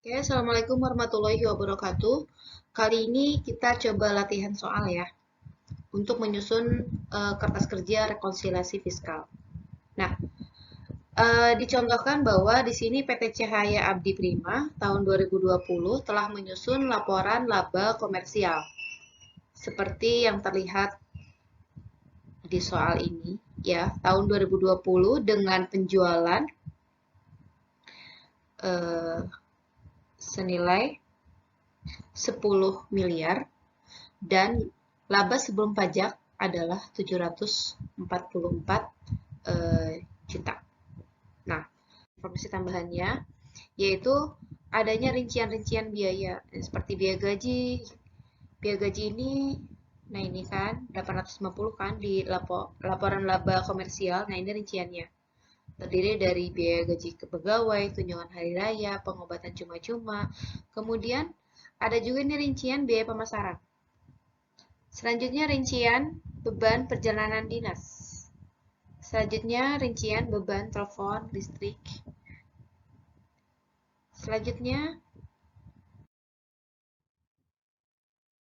Oke, Assalamualaikum warahmatullahi wabarakatuh. Kali ini kita coba latihan soal ya, untuk menyusun kertas kerja rekonsiliasi fiskal. Nah, dicontohkan bahwa di sini PT Cahaya Abdi Prima tahun 2020 telah menyusun laporan laba komersial, seperti yang terlihat di soal ini ya, tahun 2020 dengan penjualan eh, senilai 10 miliar dan laba sebelum pajak adalah 744 juta. Nah, informasi tambahannya yaitu adanya rincian-rincian biaya seperti biaya gaji. Biaya gaji ini, nah ini kan 850 kan di laporan laba komersial. Nah, ini rinciannya. Terdiri dari biaya gaji ke pegawai, tunjangan hari raya, pengobatan cuma-cuma. Kemudian ada juga ini rincian biaya pemasaran. Selanjutnya rincian beban perjalanan dinas. Selanjutnya rincian beban telepon listrik. Selanjutnya,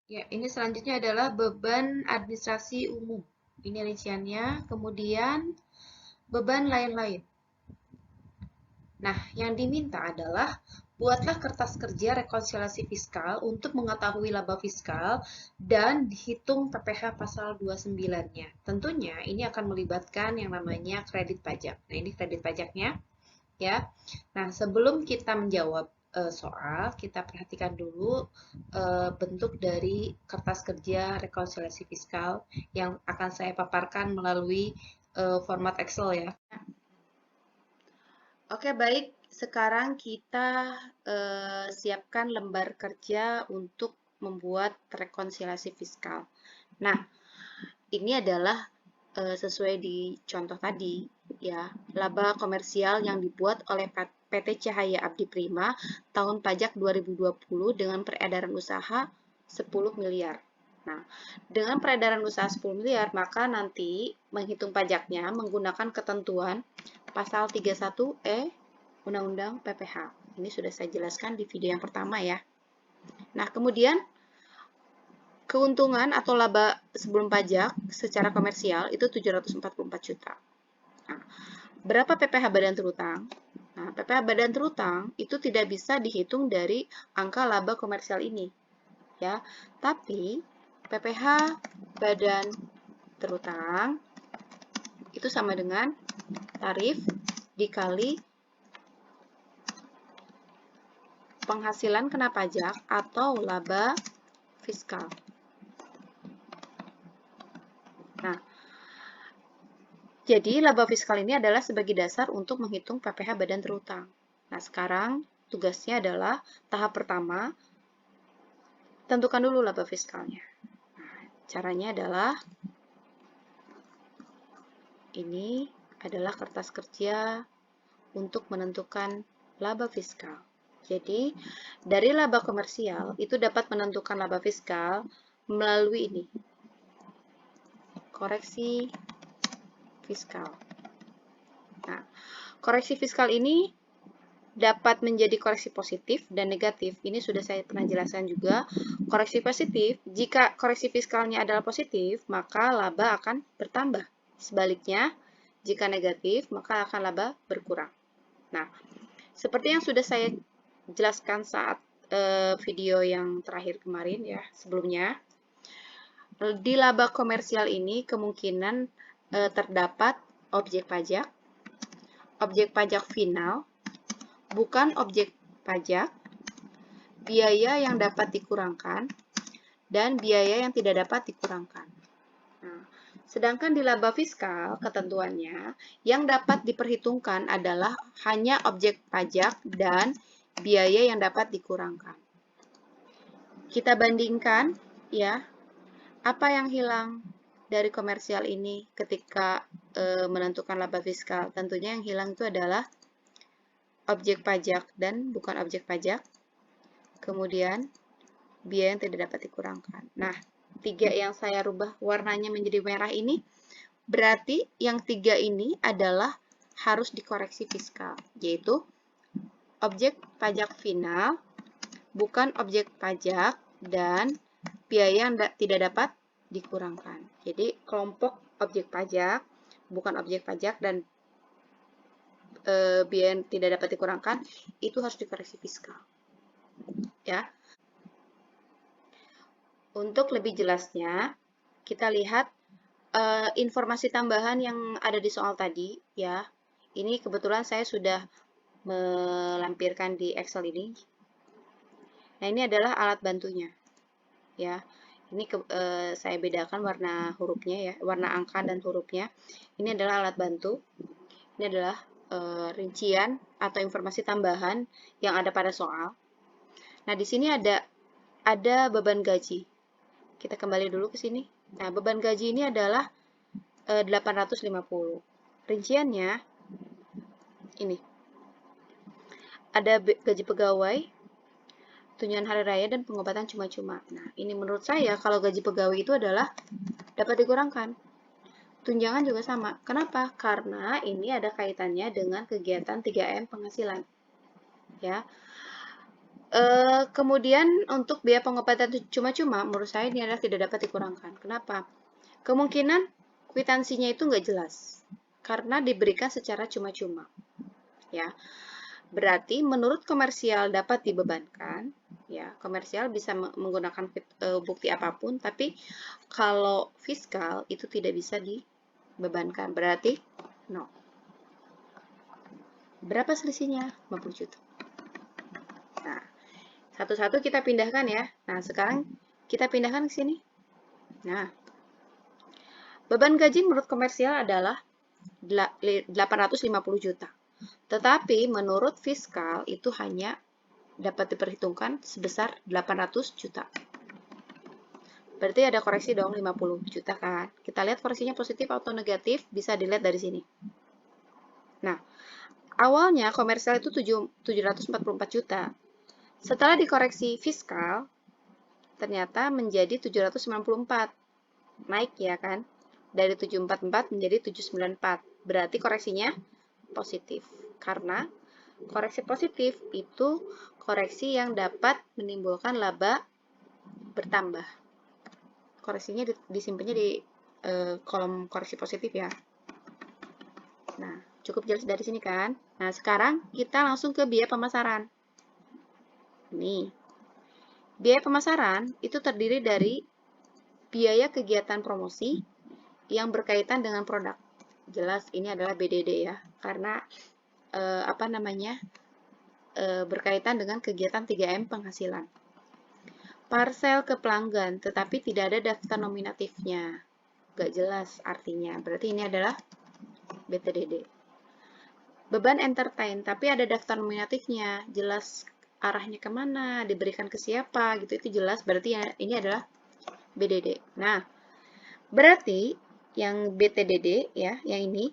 ya ini selanjutnya adalah beban administrasi umum. Ini rinciannya. Kemudian beban lain-lain. Nah, yang diminta adalah buatlah kertas kerja rekonsiliasi fiskal untuk mengetahui laba fiskal dan dihitung PPh pasal 29-nya. Tentunya ini akan melibatkan yang namanya kredit pajak. Nah, ini kredit pajaknya ya. Nah, sebelum kita menjawab soal, kita perhatikan dulu bentuk dari kertas kerja rekonsiliasi fiskal yang akan saya paparkan melalui format Excel ya. Oke, baik. Sekarang kita siapkan lembar kerja untuk membuat rekonsiliasi fiskal. Nah, ini adalah sesuai di contoh tadi, ya, laba komersial yang dibuat oleh PT Cahaya Abdi Prima tahun pajak 2020 dengan peredaran usaha 10 miliar. Nah, dengan peredaran usaha 10 miliar, maka nanti menghitung pajaknya menggunakan ketentuan pasal 31E Undang-Undang PPH. Ini sudah saya jelaskan di video yang pertama ya. Nah, kemudian keuntungan atau laba sebelum pajak secara komersial itu 744 juta. Nah, berapa PPh badan terutang? Nah, PPh badan terutang itu tidak bisa dihitung dari angka laba komersial ini, ya. Tapi PPh badan terutang itu sama dengan tarif dikali penghasilan kena pajak atau laba fiskal. Nah, jadi laba fiskal ini adalah sebagai dasar untuk menghitung PPh badan terutang. Nah, sekarang tugasnya adalah tahap pertama, tentukan dulu laba fiskalnya. Nah, caranya adalah ini adalah kertas kerja untuk menentukan laba fiskal. Jadi, dari laba komersial itu dapat menentukan laba fiskal melalui ini. Koreksi fiskal. Nah, koreksi fiskal ini dapat menjadi koreksi positif dan negatif. Ini sudah saya pernah jelaskan juga. Koreksi positif, jika koreksi fiskalnya adalah positif, maka laba akan bertambah. Sebaliknya, jika negatif, maka akan laba berkurang. Nah, seperti yang sudah saya jelaskan saat video yang terakhir kemarin ya, sebelumnya, di laba komersial ini kemungkinan terdapat objek pajak final, bukan objek pajak, biaya yang dapat dikurangkan, dan biaya yang tidak dapat dikurangkan. Nah, sedangkan di laba fiskal, ketentuannya yang dapat diperhitungkan adalah hanya objek pajak dan biaya yang dapat dikurangkan. Kita bandingkan ya, apa yang hilang dari komersial ini ketika menentukan laba fiskal. Tentunya yang hilang itu adalah objek pajak dan bukan objek pajak. Kemudian biaya yang tidak dapat dikurangkan. Nah, 3 yang saya rubah warnanya menjadi merah ini berarti yang 3 ini adalah harus dikoreksi fiskal, yaitu objek pajak final, bukan objek pajak, dan biaya yang tidak dapat dikurangkan. Jadi kelompok objek pajak, bukan objek pajak, dan biaya yang tidak dapat dikurangkan itu harus dikoreksi fiskal. Ya. Untuk lebih jelasnya, kita lihat informasi tambahan yang ada di soal tadi, ya. Ini kebetulan saya sudah melampirkan di Excel ini. Nah, ini adalah alat bantunya, ya. Ini saya bedakan warna hurufnya, ya, warna angka dan hurufnya. Ini adalah alat bantu. Ini adalah rincian atau informasi tambahan yang ada pada soal. Nah, di sini ada beban gaji. Kita kembali dulu ke sini. Nah, beban gaji ini adalah 850. Rinciannya ini. Ada gaji pegawai, tunjangan hari raya, dan pengobatan cuma-cuma. Nah, ini menurut saya kalau gaji pegawai itu adalah dapat dikurangkan. Tunjangan juga sama. Kenapa? Karena ini ada kaitannya dengan kegiatan 3M penghasilan. Ya. Kemudian untuk biaya pengobatan cuma-cuma, menurut saya ini adalah tidak dapat dikurangkan. Kenapa? Kemungkinan kwitansinya itu nggak jelas. Karena diberikan secara cuma-cuma. Ya. Berarti menurut komersial dapat dibebankan, ya, komersial bisa menggunakan bukti apapun, tapi kalau fiskal itu tidak bisa dibebankan, berarti no. Berapa selisihnya? 50 juta. Nah, satu-satu kita pindahkan ya. Nah, sekarang kita pindahkan ke sini. Nah, beban gaji menurut komersial adalah 850 juta. Tetapi menurut fiskal itu hanya dapat diperhitungkan sebesar 800 juta. Berarti ada koreksi dong 50 juta kan. Kita lihat koreksinya positif atau negatif, bisa dilihat dari sini. Nah, awalnya komersial itu 744 juta. Setelah dikoreksi fiskal, ternyata menjadi 794. Naik ya kan. Dari 744 menjadi 794. Berarti koreksinya positif. Karena koreksi positif itu koreksi yang dapat menimbulkan laba bertambah. Koreksinya disimpannya di kolom koreksi positif ya. Nah, cukup jelas dari sini kan? Nah, sekarang kita langsung ke biaya pemasaran. Nih, biaya pemasaran itu terdiri dari biaya kegiatan promosi yang berkaitan dengan produk. Jelas ini adalah BDD ya, karena berkaitan dengan kegiatan 3M penghasilan. Parsel ke pelanggan, tetapi tidak ada daftar nominatifnya. Gak jelas artinya, berarti ini adalah BTDD. Beban entertain, tapi ada daftar nominatifnya, jelas arahnya kemana, diberikan ke siapa, gitu, itu jelas, berarti ya, ini adalah BDD. Nah, berarti yang BTDD, ya, yang ini,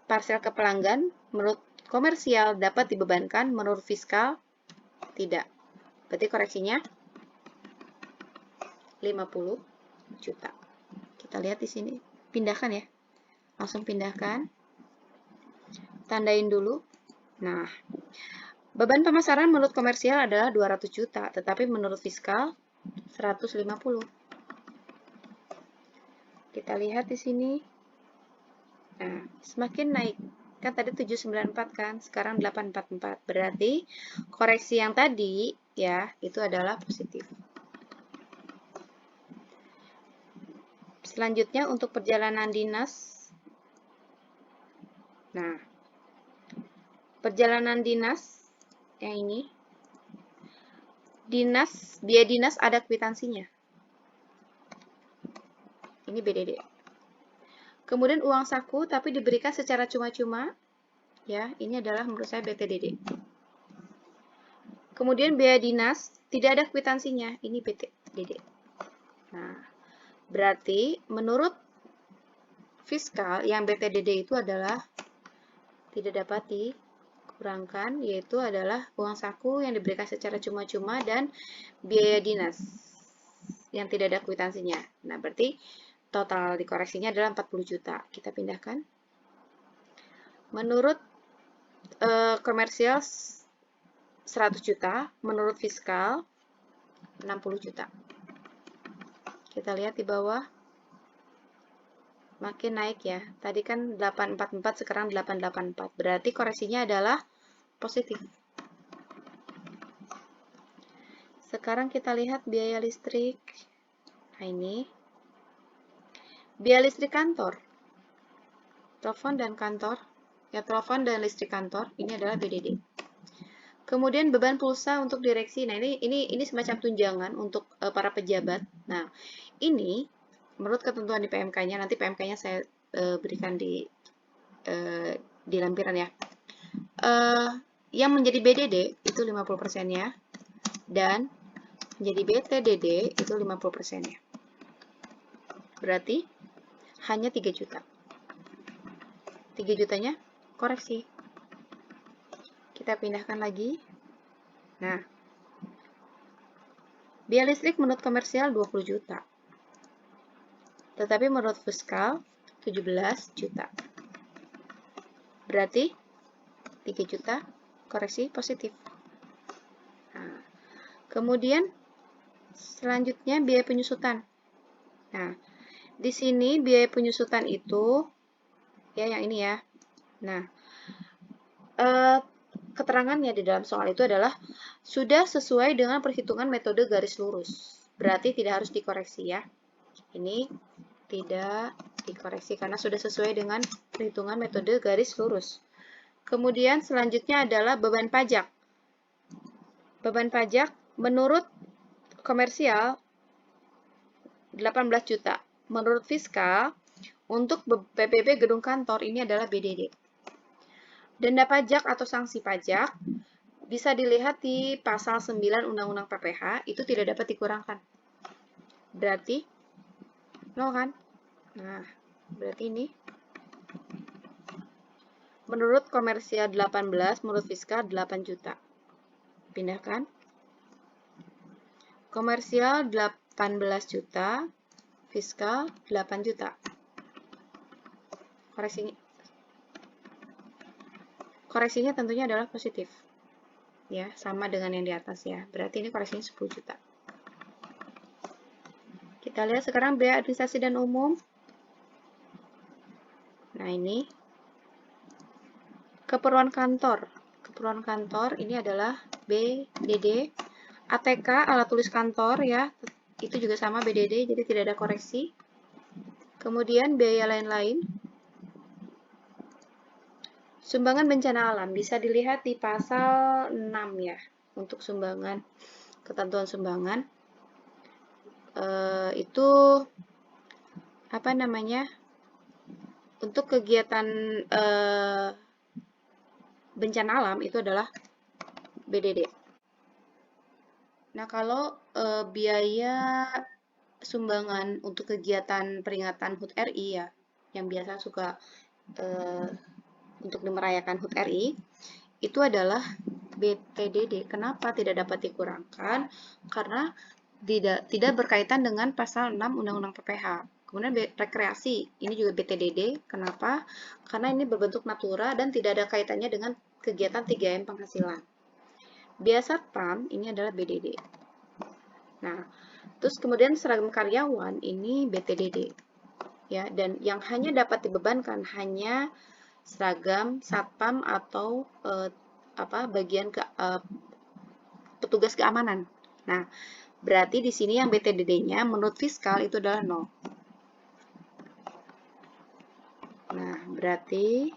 parsel ke pelanggan, menurut komersial dapat dibebankan, menurut fiskal tidak. Berarti koreksinya 50 juta. Kita lihat di sini. Pindahkan ya. Langsung pindahkan. Tandain dulu. Nah, beban pemasaran menurut komersial adalah 200 juta, tetapi menurut fiskal 150. Kita lihat di sini. Nah, semakin naik. Kan tadi 794 kan, sekarang 844. Berarti koreksi yang tadi ya, itu adalah positif. Selanjutnya untuk perjalanan dinas. Nah, perjalanan dinas yang ini. Biaya dinas ada kwitansinya. Ini BDD. Kemudian uang saku tapi diberikan secara cuma-cuma. Ya, ini adalah menurut saya BTDD. Kemudian biaya dinas tidak ada kwitansinya. Ini BTDD. Nah, berarti menurut fiskal yang BTDD itu adalah tidak dapat dikurangkan, yaitu adalah uang saku yang diberikan secara cuma-cuma dan biaya dinas yang tidak ada kwitansinya. Nah, berarti total dikoreksinya adalah 40 juta. Kita pindahkan. Menurut komersial 100 juta, menurut fiskal 60 juta. Kita lihat di bawah, makin naik ya. Tadi kan 844, sekarang 884. Berarti koreksinya adalah positif. Sekarang kita lihat biaya listrik. Nah, ini biaya listrik kantor. Telepon dan kantor. Ya, telepon dan listrik kantor, ini adalah BDD. Kemudian beban pulsa untuk direksi. Nah, ini semacam tunjangan untuk para pejabat. Nah, ini menurut ketentuan di PMK-nya, nanti PMK-nya saya berikan di lampiran ya. Yang menjadi BDD itu 50%-nya, dan menjadi BTDD itu 50%-nya. Berarti hanya 3 juta. 3 jutanya koreksi. Kita pindahkan lagi. Nah, biaya listrik menurut komersial 20 juta. Tetapi menurut fiskal 17 juta. Berarti 3 juta koreksi positif. Nah, kemudian selanjutnya biaya penyusutan. Nah, di sini biaya penyusutan itu ya yang ini ya. Nah, keterangannya di dalam soal itu adalah sudah sesuai dengan perhitungan metode garis lurus. Berarti tidak harus dikoreksi ya. Ini tidak dikoreksi karena sudah sesuai dengan perhitungan metode garis lurus. Kemudian selanjutnya adalah beban pajak. Beban pajak menurut komersial 18 juta. Menurut fiskal untuk PPB gedung kantor ini adalah BDD. Denda pajak atau sanksi pajak bisa dilihat di pasal 9 Undang-Undang PPH, itu tidak dapat dikurangkan. Berarti 0 kan? Nah, berarti ini menurut komersial 18, menurut fiskal 8 juta. Pindahkan. Komersial 18 juta, fiskal 8 juta. Koreksinya tentunya adalah positif. Ya, sama dengan yang di atas ya. Berarti ini koreksinya 10 juta. Kita lihat sekarang biaya administrasi dan umum. Nah, ini keperluan kantor. Keperluan kantor ini adalah BDD. ATK, alat tulis kantor ya. Itu juga sama BDD, jadi tidak ada koreksi. Kemudian biaya lain-lain. Sumbangan bencana alam bisa dilihat di pasal 6 ya. Untuk sumbangan, ketentuan sumbangan. Itu apa namanya? Untuk kegiatan bencana alam itu adalah BDD. Nah, kalau biaya sumbangan untuk kegiatan peringatan HUT RI ya, yang biasa suka untuk merayakan HUT RI, itu adalah BTDD. Kenapa tidak dapat dikurangkan? Karena tidak berkaitan dengan pasal 6 Undang-Undang PPH. Kemudian rekreasi, ini juga BTDD. Kenapa? Karena ini berbentuk natura dan tidak ada kaitannya dengan kegiatan 3M penghasilan. Biaya satpam, ini adalah BDD. Nah, terus kemudian seragam karyawan, ini BTDD. Ya, dan yang hanya dapat dibebankan hanya seragam satpam atau bagian petugas keamanan. Nah, berarti di sini yang BTDD-nya menurut fiskal itu adalah 0. Nah, berarti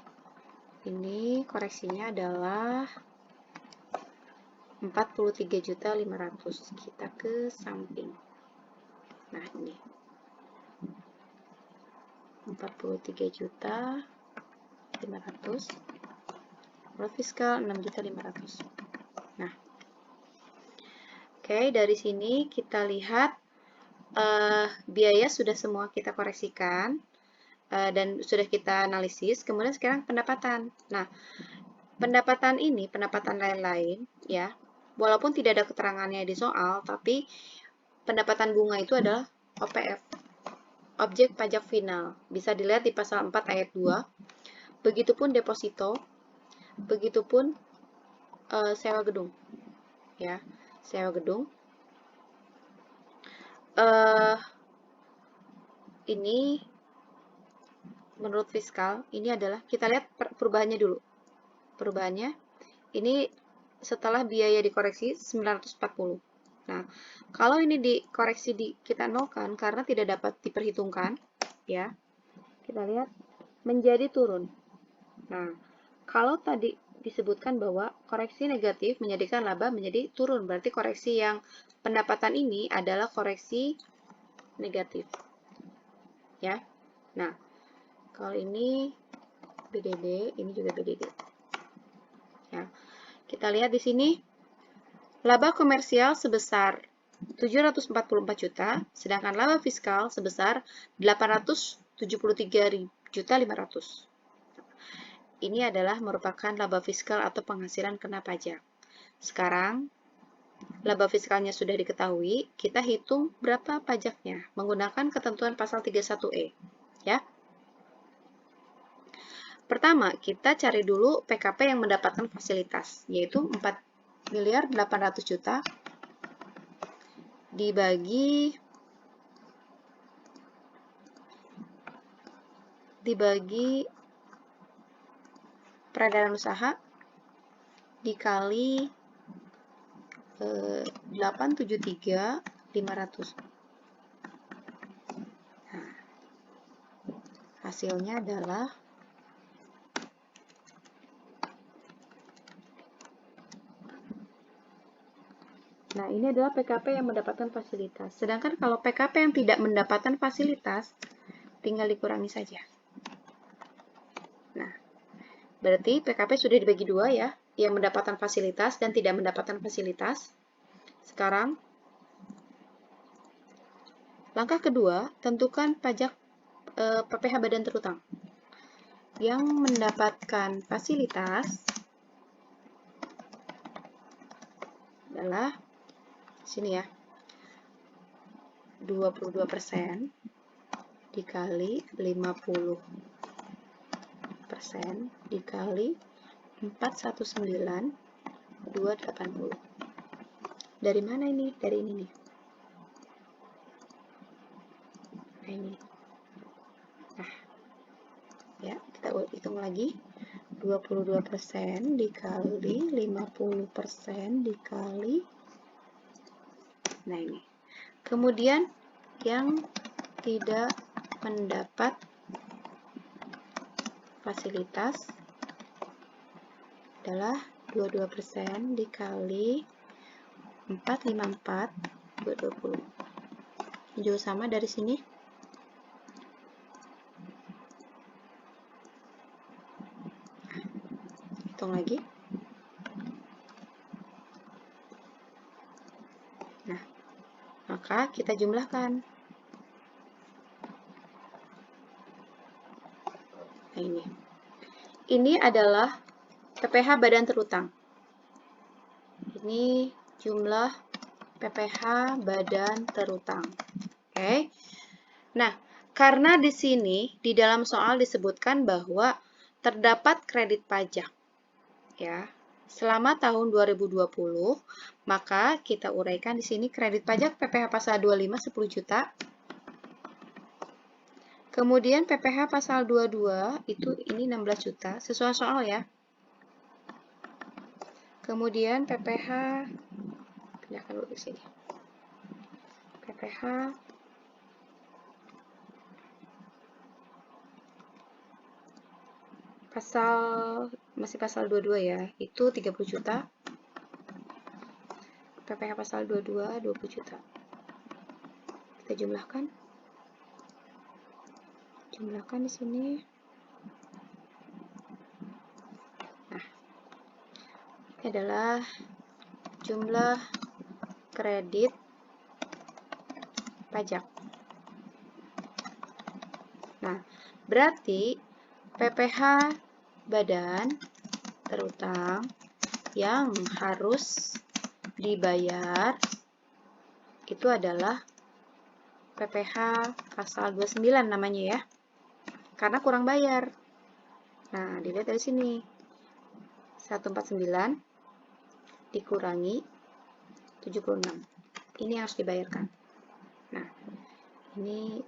ini koreksinya adalah 43.500.000. Kita ke samping. Nah, ini 43.500.000. Menurut fiskal 6.500.000. Nah, oke, dari sini kita lihat biaya sudah semua kita koreksikan dan sudah kita analisis. Kemudian sekarang pendapatan. Nah, pendapatan ini, pendapatan lain-lain ya, walaupun tidak ada keterangannya di soal, tapi pendapatan bunga itu adalah OPF, objek pajak final. Bisa dilihat di pasal 4 ayat 2. Begitupun deposito, begitupun sewa gedung. ya, sewa gedung. Ini menurut fiskal, ini adalah, kita lihat perubahannya dulu. Perubahannya, ini setelah biaya dikoreksi 940. Nah, kalau ini dikoreksi kita nolkan karena tidak dapat diperhitungkan, ya, kita lihat menjadi turun. Nah, kalau tadi disebutkan bahwa koreksi negatif menjadikan laba menjadi turun, berarti koreksi yang pendapatan ini adalah koreksi negatif. Ya. Nah, kalau ini BDD, ini juga BDD. Ya. Kita lihat di sini laba komersial sebesar 744 juta, sedangkan laba fiskal sebesar 873.500. Ini adalah merupakan laba fiskal atau penghasilan kena pajak. Sekarang, laba fiskalnya sudah diketahui, kita hitung berapa pajaknya menggunakan ketentuan pasal 31E. Ya. Pertama, kita cari dulu PKP yang mendapatkan fasilitas, yaitu 4.800.000.000 dibagi peredaran usaha dikali 873.500. Nah, hasilnya adalah nah, ini adalah PKP yang mendapatkan fasilitas. Sedangkan kalau PKP yang tidak mendapatkan fasilitas, tinggal dikurangi saja. Nah, berarti PKP sudah dibagi dua ya, yang mendapatkan fasilitas dan tidak mendapatkan fasilitas. Sekarang, langkah kedua, tentukan pajak PPh badan terutang. Yang mendapatkan fasilitas adalah sini ya, 22% dikali 50% dikali 419.280. Dari mana ini? Dari ini nih. Nah, ini. Nah, ya, kita hitung lagi. 22% dikali 50% dikali. Nah, ini. Kemudian yang tidak mendapat fasilitas adalah 22% dikali 454.220. Juga sama dari sini. Hitung lagi. Nah, maka kita jumlahkan. Nah, ini. Ini adalah PPh badan terutang. Ini jumlah PPh badan terutang. Oke. Nah, karena di sini di dalam soal disebutkan bahwa terdapat kredit pajak ya selama tahun 2020, maka kita uraikan di sini kredit pajak PPh pasal 25 10 juta. Kemudian PPh pasal 22 itu ini 16 juta, sesuai soal ya. Kemudian PPh pindahkan dulu ke sini. PPh masih pasal 22 ya, itu 30 juta. PPh pasal 22 20 juta. Kita jumlahkan di sini. Nah, ini adalah jumlah kredit pajak. Nah, berarti PPh badan terutang yang harus dibayar itu adalah PPh pasal 29 namanya ya. Karena kurang bayar. Nah, dilihat dari sini. 149 dikurangi 76. Ini yang harus dibayarkan. Nah, ini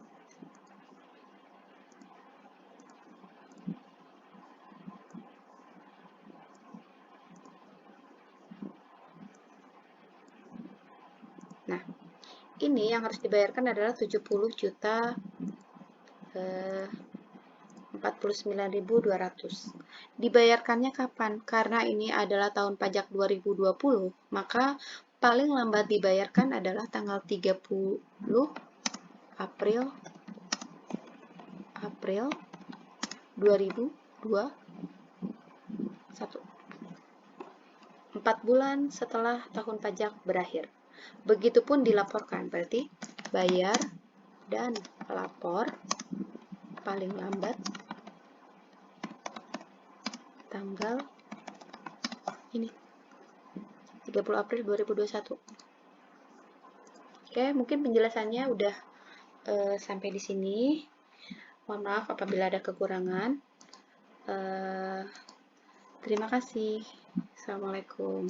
ini yang harus dibayarkan adalah 70 juta 49.200. Dibayarkannya kapan? Karena ini adalah tahun pajak 2020, maka paling lambat dibayarkan adalah tanggal 30 April 2021. 4 bulan setelah tahun pajak berakhir. Begitupun dilaporkan, berarti bayar dan lapor paling lambat tanggal ini 30 April 2021. Oke, mungkin penjelasannya udah sampai di sini. Mohon maaf apabila ada kekurangan. Terima kasih. Assalamualaikum.